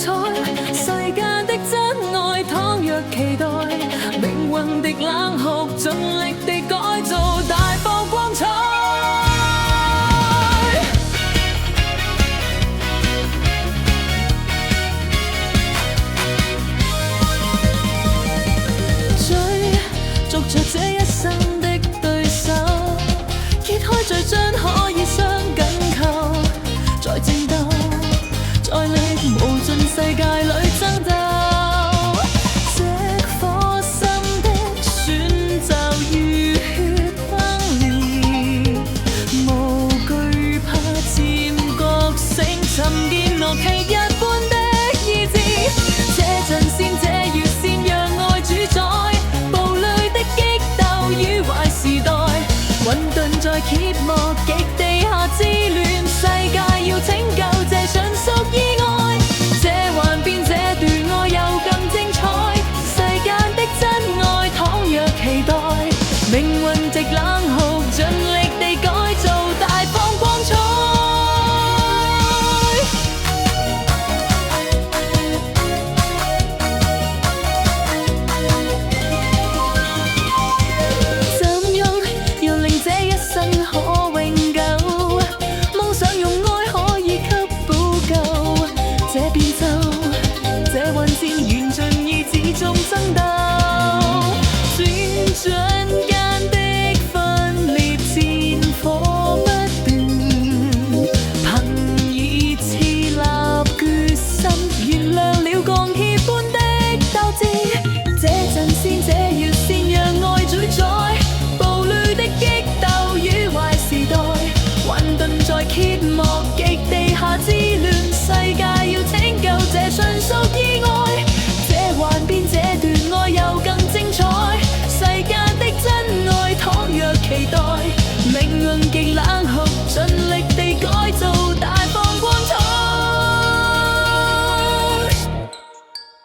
彩，世間的真愛倘若期待，命運的冷酷盡力地改造，大放光彩。追逐着這一生的對手，揭開序章可以雙緊扣，在戰鬥，在力無盡世界裏爭鬥，這顆心的選擇如血崩裂，無懼怕漸覺醒，尋見樂器一般的意志，這陣線這月線讓愛主宰，步履的激鬥與壞時代，混沌在揭幕極地下之戀，世界要拯救這純屬意外，這幻變這段愛又更精彩，世間的真愛倘若期待，命運藉冷酷盡力地改造，大放光彩。怎樣又令這一生可永久？夢想用愛可以給補救，這變奏